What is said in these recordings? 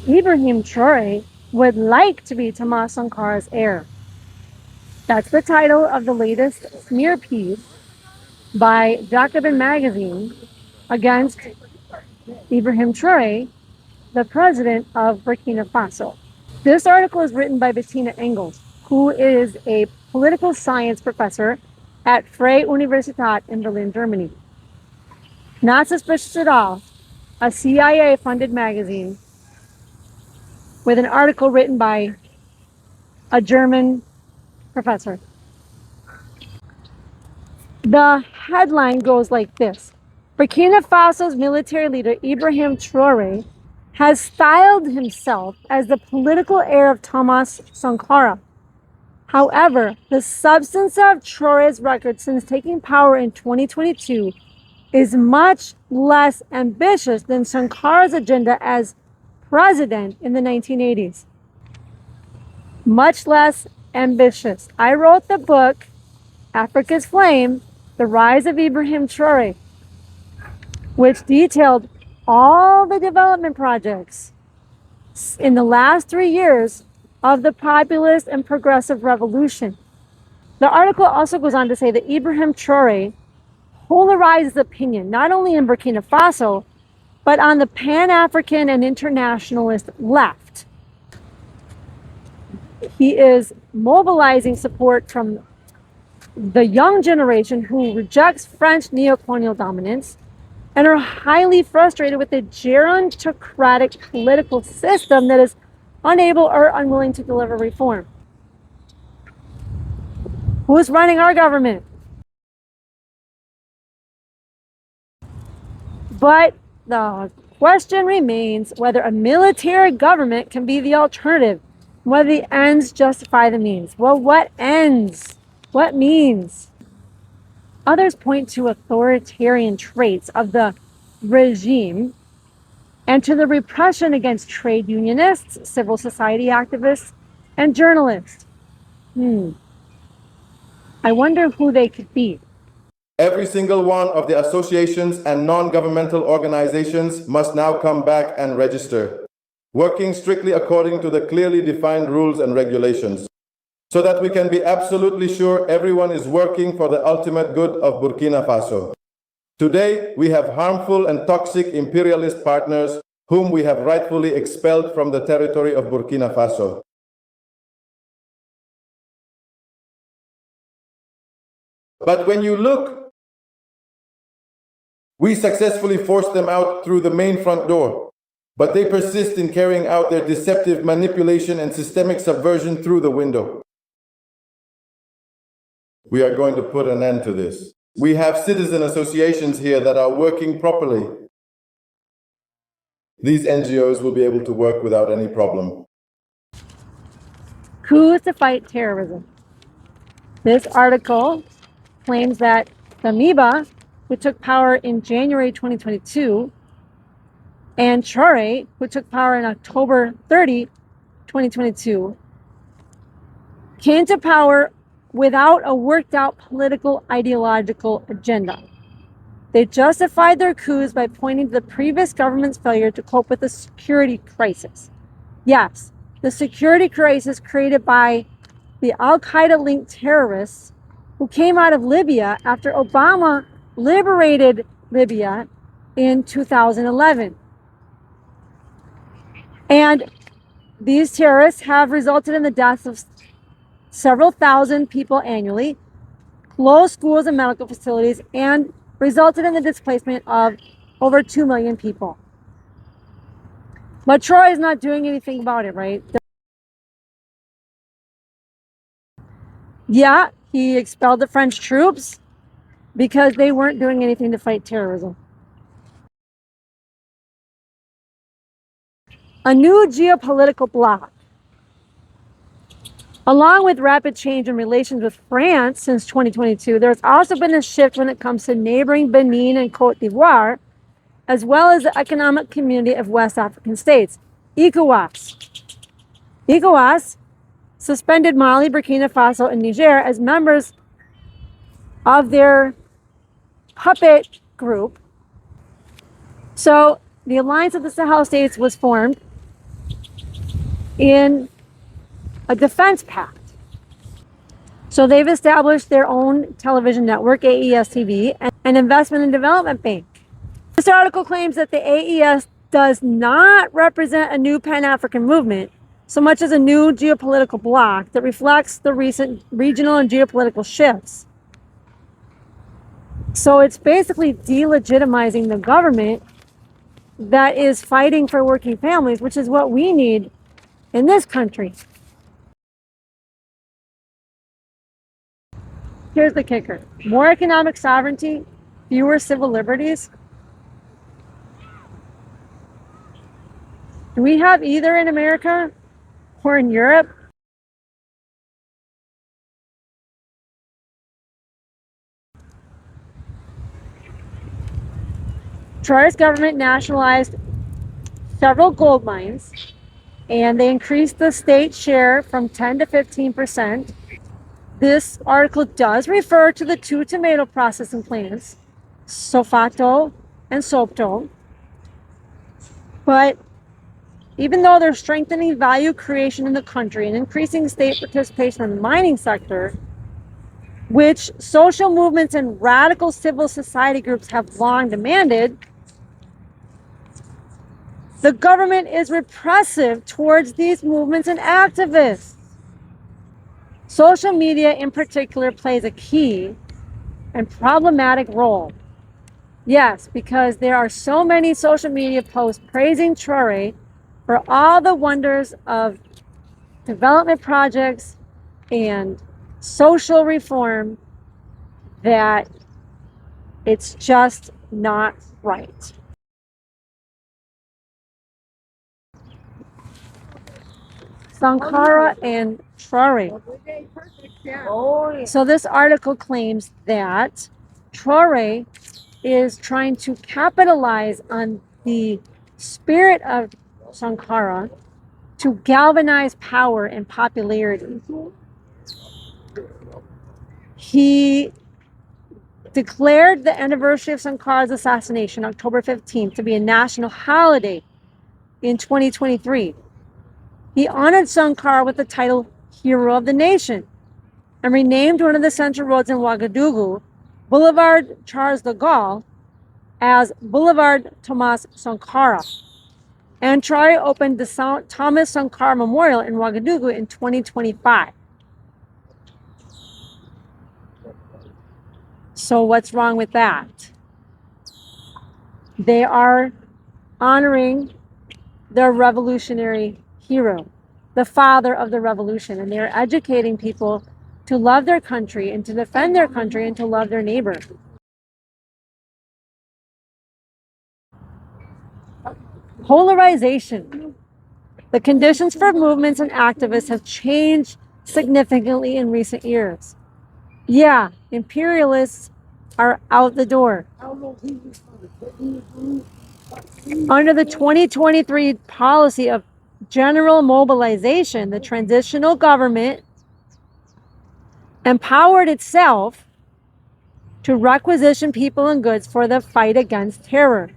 Ibrahim Traore would like to be Thomas Sankara's heir. That's the title of the latest smear piece by Jacobin magazine against Ibrahim Traore, the president of Burkina Faso. This article is written by Bettina Engels, who is a political science professor at Freie Universität in Berlin, Germany. Not suspicious at all, a CIA-funded magazine with an article written by a German professor. The headline goes like this: Burkina Faso's military leader, Ibrahim Traoré, has styled himself as the political heir of Thomas Sankara. However, the substance of Traoré's record since taking power in 2022 is much less ambitious than Sankara's agenda as president in the 1980s. Much less ambitious. I wrote the book, Africa's Flame, The Rise of Ibrahim Traoré, which detailed all the development projects in the last 3 years of the populist and progressive revolution. The article also goes on to say that Ibrahim Traoré polarizes opinion, not only in Burkina Faso, but on the Pan-African and internationalist left. He is mobilizing support from the young generation who rejects French neocolonial dominance and are highly frustrated with the gerontocratic political system that is unable or unwilling to deliver reform. Who's running our government? But the question remains whether a military government can be the alternative, whether the ends justify the means. Well, what ends? What means? Others point to authoritarian traits of the regime and to the repression against trade unionists, civil society activists, and journalists. I wonder who they could be. Every single one of the associations and non-governmental organizations must now come back and register, working strictly according to the clearly defined rules and regulations, so that we can be absolutely sure everyone is working for the ultimate good of Burkina Faso. Today, we have harmful and toxic imperialist partners whom we have rightfully expelled from the territory of Burkina Faso. But when you look, we successfully forced them out through the main front door, but they persist in carrying out their deceptive manipulation and systemic subversion through the window. We are going to put an end to this. We have citizen associations here that are working properly. These NGOs will be able to work without any problem. Coups to fight terrorism. This article claims that Damiba, who took power in January 2022, and Traoré, who took power in October 30, 2022, came to power without a worked out political ideological agenda. They justified their coups by pointing to the previous government's failure to cope with the security crisis. Yes, the security crisis created by the Al-Qaeda linked terrorists who came out of Libya after Obama liberated Libya in 2011. And these terrorists have resulted in the deaths of several thousand people annually, closed schools and medical facilities, and resulted in the displacement of over 2 million people. But Traoré is not doing anything about it, right? Yeah, he expelled the French troops because they weren't doing anything to fight terrorism. A new geopolitical bloc. Along with rapid change in relations with France since 2022, there's also been a shift when it comes to neighboring Benin and Cote d'Ivoire, as well as the Economic Community of West African States, ECOWAS. ECOWAS suspended Mali, Burkina Faso, and Niger as members of their puppet group. So the Alliance of the Sahel States was formed in a defense pact. So they've established their own television network, AES TV, and an investment and development bank. This article claims that the AES does not represent a new Pan-African movement so much as a new geopolitical bloc that reflects the recent regional and geopolitical shifts. So it's basically delegitimizing the government that is fighting for working families, which is what we need in this country. Here's the kicker. More economic sovereignty, fewer civil liberties. Do we have either in America or in Europe? Traoré's government nationalized several gold mines, and they increased the state share from 10 to 15%. This article does refer to the two tomato processing plants, Sofato and Sopto. But even though they're strengthening value creation in the country and increasing state participation in the mining sector, which social movements and radical civil society groups have long demanded, the government is repressive towards these movements and activists. Social media in particular plays a key and problematic role. Yes, because there are so many social media posts praising Traoré for all the wonders of development projects and social reform that it's just not right. Sankara and Traoré. So this article claims that Traoré is trying to capitalize on the spirit of Sankara to galvanize power and popularity. He declared the anniversary of Sankara's assassination, October 15th, to be a national holiday in 2023. He honored Sankara with the title Hero of the Nation and renamed one of the central roads in Ouagadougou, Boulevard Charles de Gaulle, as Boulevard Thomas Sankara. And Traoré opened the Thomas Sankara Memorial in Ouagadougou in 2025. So what's wrong with that? They are honoring their revolutionary hero, the father of the revolution, and they're educating people to love their country and to defend their country and to love their neighbor. Polarization. The conditions for movements and activists have changed significantly in recent years. Yeah, imperialists are out the door. Under the 2023 policy of general mobilization, the transitional government empowered itself to requisition people and goods for the fight against terror.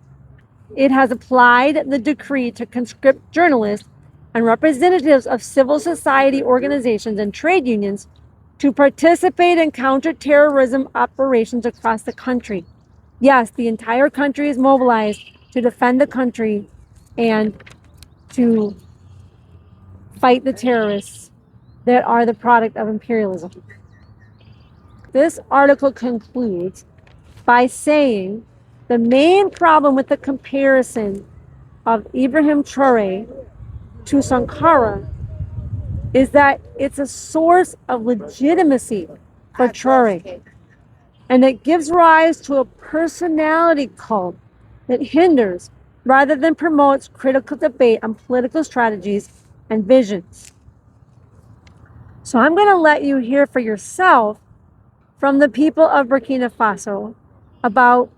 It has applied the decree to conscript journalists and representatives of civil society organizations and trade unions to participate in counterterrorism operations across the country. Yes, the entire country is mobilized to defend the country and to fight the terrorists that are the product of imperialism. This article concludes by saying the main problem with the comparison of Ibrahim Traoré to Sankara is that it's a source of legitimacy for Traoré, and it gives rise to a personality cult that hinders rather than promotes critical debate on political strategies and visions. So I'm going to let you hear for yourself from the people of Burkina Faso about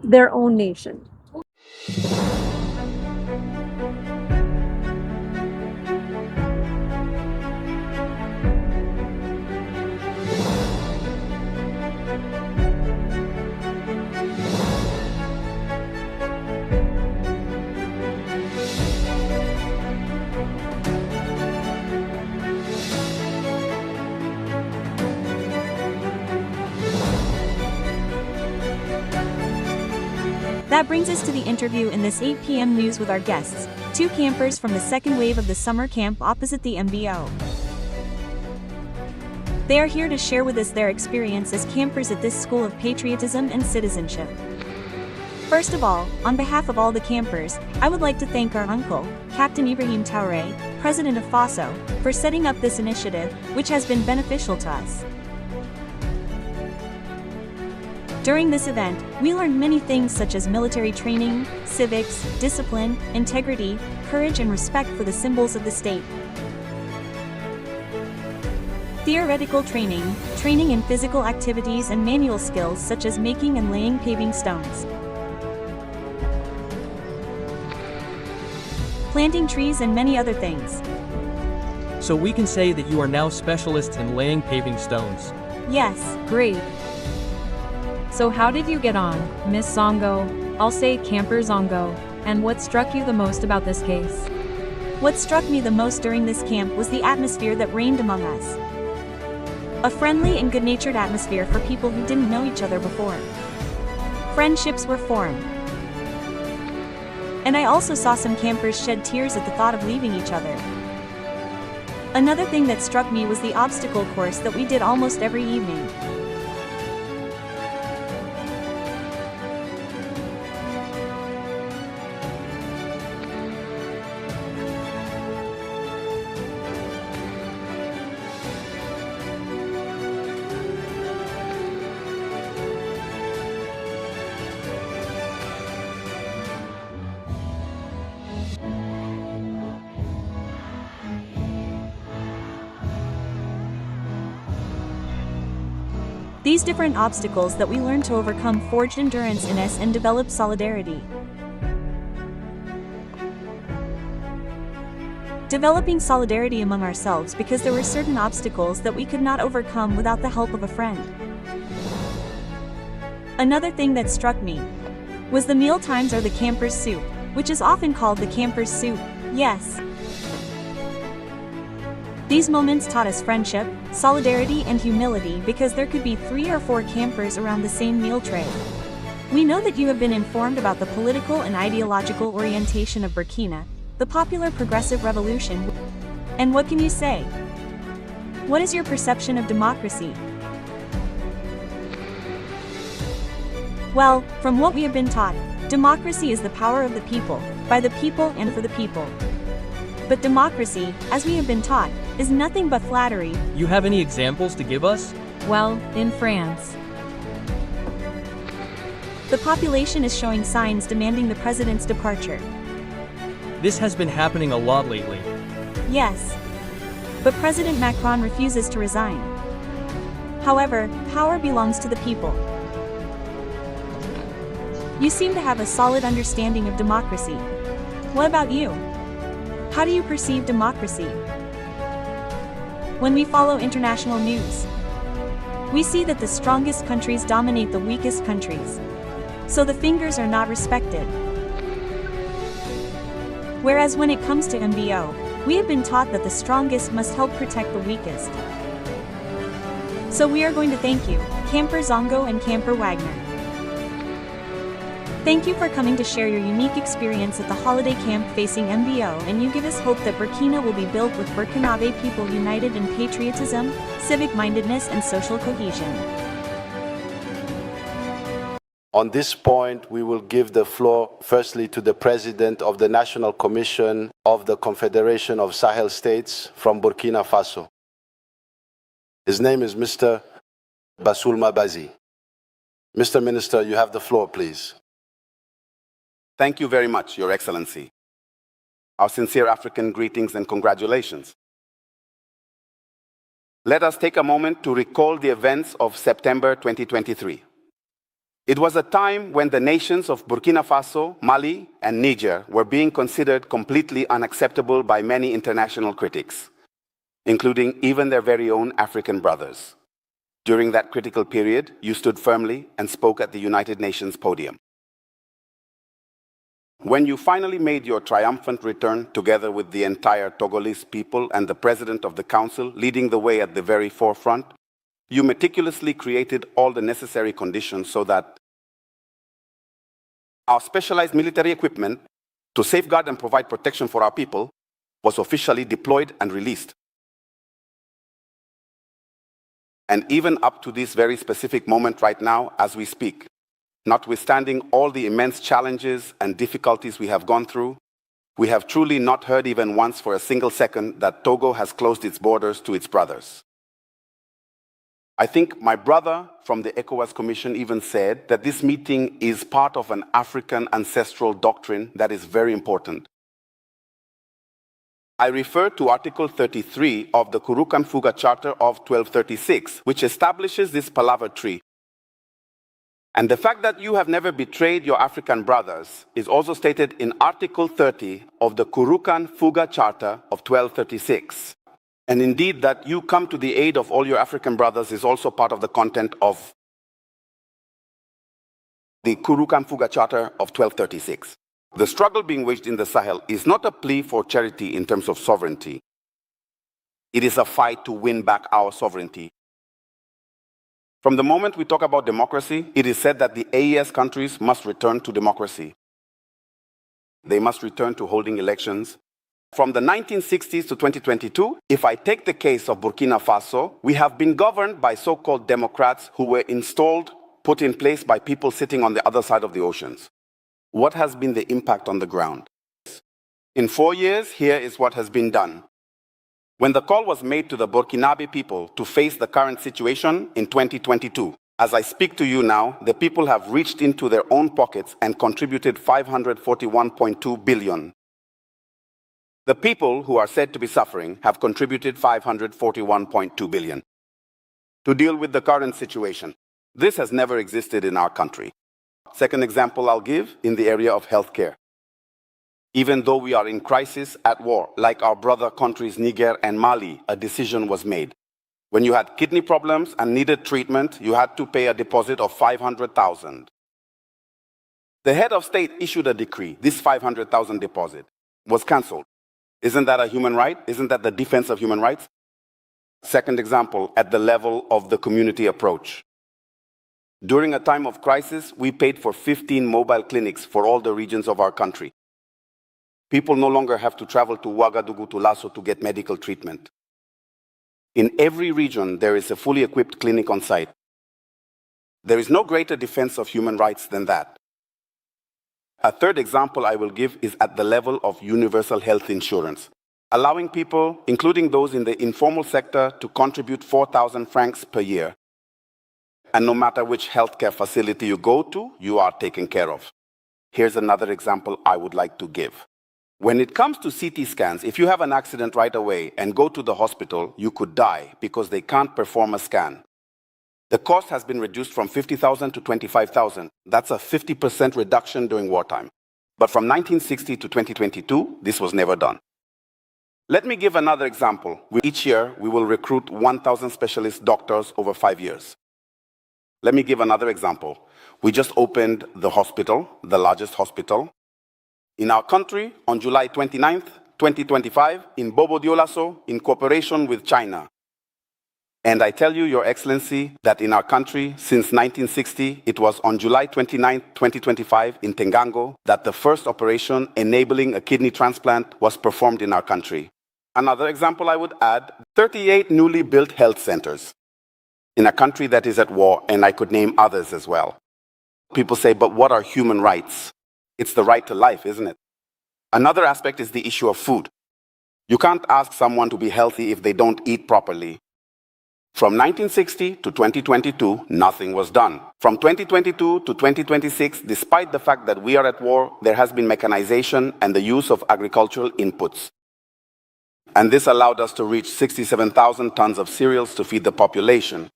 their own nation. That brings us to the interview in this 8 p.m. news with our guests, 2 campers from the second wave of the summer camp opposite the MBO. They are here to share with us their experience as campers at this school of patriotism and citizenship. First of all, on behalf of all the campers, I would like to thank our uncle, Captain Ibrahim Traoré, President of Faso, for setting up this initiative, which has been beneficial to us. During this event, we learned many things such as military training, civics, discipline, integrity, courage and respect for the symbols of the state. Theoretical training in physical activities and manual skills such as making and laying paving stones. Planting trees and many other things. So we can say that you are now specialists in laying paving stones. Yes. Great. So how did you get on, Miss Zongo? I'll say Camper Zongo. And what struck you the most about this case? What struck me the most during this camp was the atmosphere that reigned among us. A friendly and good-natured atmosphere for people who didn't know each other before. Friendships were formed. And I also saw some campers shed tears at the thought of leaving each other. Another thing that struck me was the obstacle course that we did almost every evening. These different obstacles that we learned to overcome forged endurance in us and developed solidarity. Developing solidarity among ourselves because there were certain obstacles that we could not overcome without the help of a friend. Another thing that struck me was the meal times or the camper's soup, which is often called the camper's soup. Yes. These moments taught us friendship, solidarity and humility because there could be 3 or 4 campers around the same meal tray. We know that you have been informed about the political and ideological orientation of Burkina, the popular progressive revolution. And what can you say? What is your perception of democracy? Well, from what we have been taught, democracy is the power of the people, by the people and for the people. But democracy, as we have been taught, is nothing but flattery. You have any examples to give us? Well, in France. The population is showing signs demanding the president's departure. This has been happening a lot lately. Yes. But President Macron refuses to resign. However, power belongs to the people. You seem to have a solid understanding of democracy. What about you? How do you perceive democracy? When we follow international news, we see that the strongest countries dominate the weakest countries. So the fingers are not respected. Whereas when it comes to MBO, we have been taught that the strongest must help protect the weakest. So we are going to thank you, Camper Zongo and Camper Wagner. Thank you for coming to share your unique experience at the holiday camp facing MBO, and you give us hope that Burkina will be built with Burkinabè people united in patriotism, civic-mindedness and social cohesion. On this point, we will give the floor firstly to the President of the National Commission of the Confederation of Sahel States from Burkina Faso. His name is Mr. Bassolma Bazie. Mr. Minister, you have the floor, please. Thank you very much, Your Excellency. Our sincere African greetings and congratulations. Let us take a moment to recall the events of September 2023. It was a time when the nations of Burkina Faso, Mali, and Niger were being considered completely unacceptable by many international critics, including even their very own African brothers. During that critical period, you stood firmly and spoke at the United Nations podium. When you finally made your triumphant return together with the entire Togolese people and the President of the Council leading the way at the very forefront, you meticulously created all the necessary conditions so that our specialized military equipment to safeguard and provide protection for our people was officially deployed and released. And even up to this very specific moment right now, as we speak, notwithstanding all the immense challenges and difficulties we have gone through, we have truly not heard even once for a single second that Togo has closed its borders to its brothers. I think my brother from the ECOWAS Commission even said that this meeting is part of an African ancestral doctrine that is very important. I refer to Article 33 of the Kurukan Fuga Charter of 1236, which establishes this palaver tree. And the fact that you have never betrayed your African brothers is also stated in Article 30 of the Kurukan Fuga Charter of 1236. And indeed, that you come to the aid of all your African brothers is also part of the content of the Kurukan Fuga Charter of 1236. The struggle being waged in the Sahel is not a plea for charity in terms of sovereignty. It is a fight to win back our sovereignty. From the moment we talk about democracy, it is said that the AES countries must return to democracy. They must return to holding elections. From the 1960s to 2022, if I take the case of Burkina Faso, we have been governed by so-called democrats who were installed, put in place by people sitting on the other side of the oceans. What has been the impact on the ground? In 4 years, here is what has been done. When the call was made to the Burkinabè people to face the current situation in 2022, as I speak to you now, the people have reached into their own pockets and contributed 541.2 billion. The people who are said to be suffering have contributed 541.2 billion to deal with the current situation. This has never existed in our country. Second example I'll give in the area of healthcare. Even though we are in crisis at war, like our brother countries Niger and Mali, a decision was made. When you had kidney problems and needed treatment, you had to pay a deposit of 500,000. The head of state issued a decree. This 500,000 deposit was cancelled. Isn't that a human right? Isn't that the defense of human rights? Second example, at the level of the community approach. During a time of crisis, we paid for 15 mobile clinics for all the regions of our country. People no longer have to travel to Ouagadougou to Lasso to get medical treatment. In every region, there is a fully equipped clinic on site. There is no greater defense of human rights than that. A third example I will give is at the level of universal health insurance, allowing people, including those in the informal sector, to contribute 4,000 francs per year. And no matter which healthcare facility you go to, you are taken care of. Here's another example I would like to give. When it comes to CT scans, if you have an accident right away and go to the hospital, you could die because they can't perform a scan. The cost has been reduced from 50,000 to 25,000. That's a 50% reduction during wartime. But from 1960 to 2022, this was never done. Let me give another example. Each year, we will recruit 1,000 specialist doctors over 5 years. Let me give another example. We just opened the hospital, the largest hospital, in our country on July 29th, 2025, in Bobo Dioulasso, in cooperation with China. And I tell you, Your Excellency, that in our country, since 1960, it was on July 29, 2025, in Tengango, that the first operation enabling a kidney transplant was performed in our country. Another example I would add, 38 newly built health centers in a country that is at war, and I could name others as well. People say, but what are human rights? It's the right to life, isn't it? Another aspect is the issue of food. You can't ask someone to be healthy if they don't eat properly. From 1960 to 2022, nothing was done. From 2022 to 2026, despite the fact that we are at war, there has been mechanization and the use of agricultural inputs. And this allowed us to reach 67,000 tons of cereals to feed the population.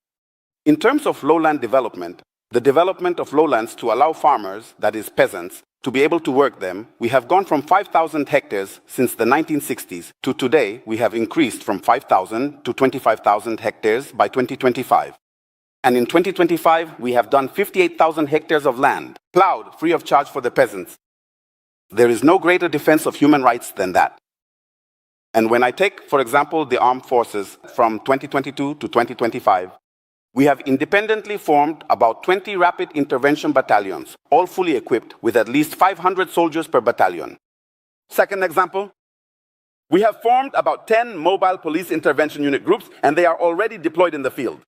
In terms of lowland development, the development of lowlands to allow farmers, that is peasants, to be able to work them, we have gone from 5,000 hectares since the 1960s to today we have increased from 5,000 to 25,000 hectares by 2025. And in 2025, we have done 58,000 hectares of land, plowed free of charge for the peasants. There is no greater defense of human rights than that. And when I take, for example, the armed forces from 2022 to 2025, We have independently formed about 20 rapid intervention battalions, all fully equipped with at least 500 soldiers per battalion. Second example, we have formed about 10 mobile police intervention unit groups, and they are already deployed in the field.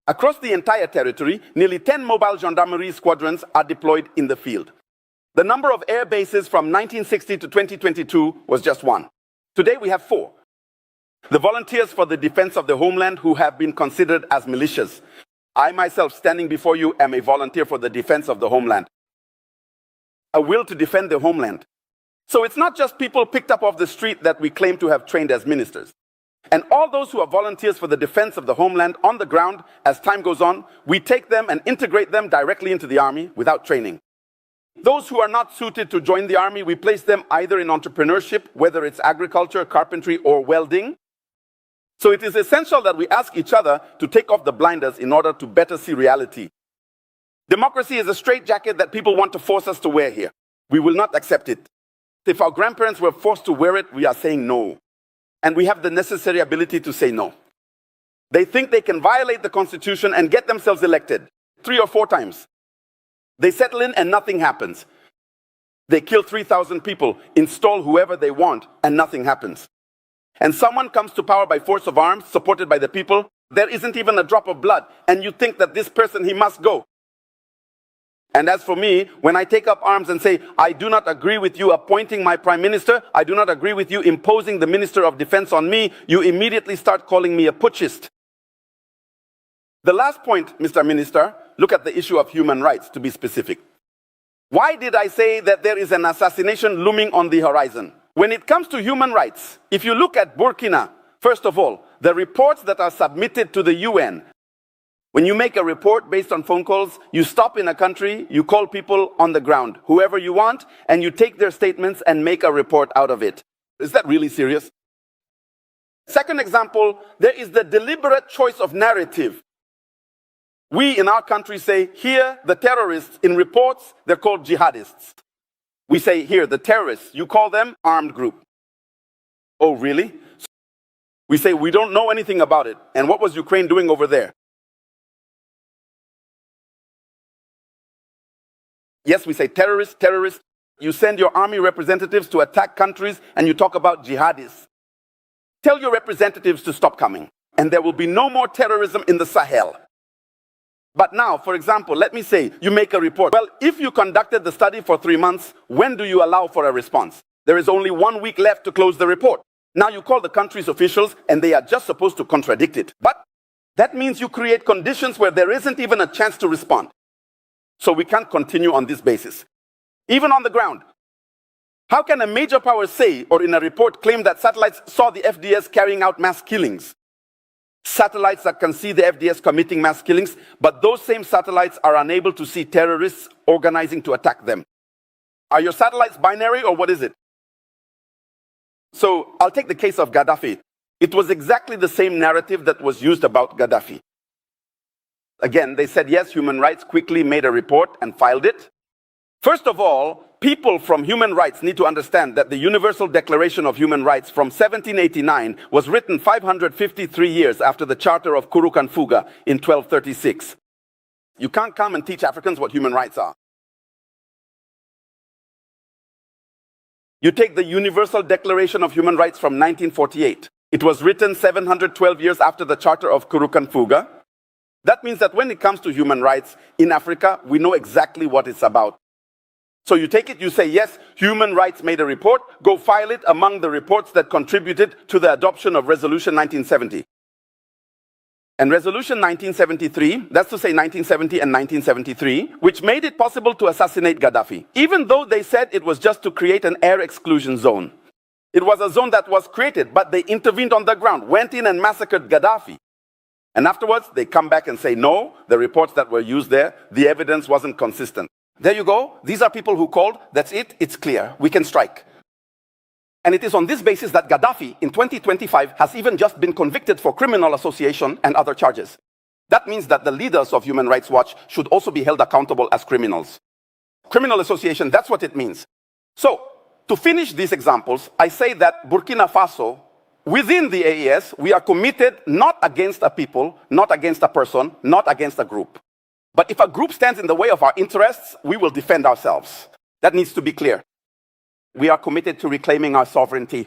Across the entire territory, nearly 10 mobile gendarmerie squadrons are deployed in the field. The number of air bases from 1960 to 2022 was just 1. Today we have 4. The volunteers for the defense of the homeland who have been considered as militias. I myself, standing before you, am a volunteer for the defense of the homeland. A will to defend the homeland. So it's not just people picked up off the street that we claim to have trained as ministers. And all those who are volunteers for the defense of the homeland on the ground, as time goes on, we take them and integrate them directly into the army without training. Those who are not suited to join the army, we place them either in entrepreneurship, whether it's agriculture, carpentry, or welding. So it is essential that we ask each other to take off the blinders in order to better see reality. Democracy is a straitjacket that people want to force us to wear here. We will not accept it. If our grandparents were forced to wear it, we are saying no. And we have the necessary ability to say no. They think they can violate the Constitution and get themselves elected 3 or 4 times. They settle in and nothing happens. They kill 3,000 people, install whoever they want, and nothing happens. And someone comes to power by force of arms, supported by the people, there isn't even a drop of blood, and you think that this person, he must go. And as for me, when I take up arms and say, I do not agree with you appointing my prime minister, I do not agree with you imposing the minister of defense on me, you immediately start calling me a putschist. The last point, Mr. Minister, look at the issue of human rights, to be specific. Why did I say that there is an assassination looming on the horizon? When it comes to human rights, if you look at Burkina, first of all, the reports that are submitted to the UN, when you make a report based on phone calls, you stop in a country, you call people on the ground, whoever you want, and you take their statements and make a report out of it. Is that really serious? Second example, there is the deliberate choice of narrative. We in our country say, here, the terrorists, in reports, they're called jihadists. We say, here, the terrorists, you call them armed group. Oh, really? We say, we don't know anything about it. And what was Ukraine doing over there? Yes, we say terrorists, terrorists. You send your army representatives to attack countries and you talk about jihadists. Tell your representatives to stop coming. And there will be no more terrorism in the Sahel. But now, for example, let me say, you make a report. Well, if you conducted the study for 3 months, when do you allow for a response? There is only 1 week left to close the report. Now you call the country's officials and they are just supposed to contradict it. But that means you create conditions where there isn't even a chance to respond. So we can't continue on this basis. Even on the ground. How can a major power say, or in a report claim that satellites saw the FDS carrying out mass killings? Satellites that can see the FDS committing mass killings, but those same satellites are unable to see terrorists organizing to attack them. Are your satellites binary or what is it? So I'll take the case of Gaddafi. It was exactly the same narrative that was used about Gaddafi. Again, they said, yes, human rights quickly made a report and filed it. First of all, people from human rights need to understand that the Universal Declaration of Human Rights from 1789 was written 553 years after the Charter of Kurukan-Fuga in 1236. You can't come and teach Africans what human rights are. You take the Universal Declaration of Human Rights from 1948. It was written 712 years after the Charter of Kurukan-Fuga. That means that when it comes to human rights in Africa, we know exactly what it's about. So you take it, you say, yes, human rights made a report, go file it among the reports that contributed to the adoption of Resolution 1970. And Resolution 1973, that's to say 1970 and 1973, which made it possible to assassinate Gaddafi, even though they said it was just to create an air exclusion zone. It was a zone that was created, but they intervened on the ground, went in and massacred Gaddafi. And afterwards, they come back and say, no, the reports that were used there, the evidence wasn't consistent. There you go. These are people who called. That's it. It's clear. We can strike. And it is on this basis that Gaddafi, in 2025, has even just been convicted for criminal association and other charges. That means that the leaders of Human Rights Watch should also be held accountable as criminals. Criminal association, that's what it means. So, to finish these examples, I say that Burkina Faso Within the AES, we are committed not against a people, not against a person, not against a group. But if a group stands in the way of our interests, we will defend ourselves. That needs to be clear. We are committed to reclaiming our sovereignty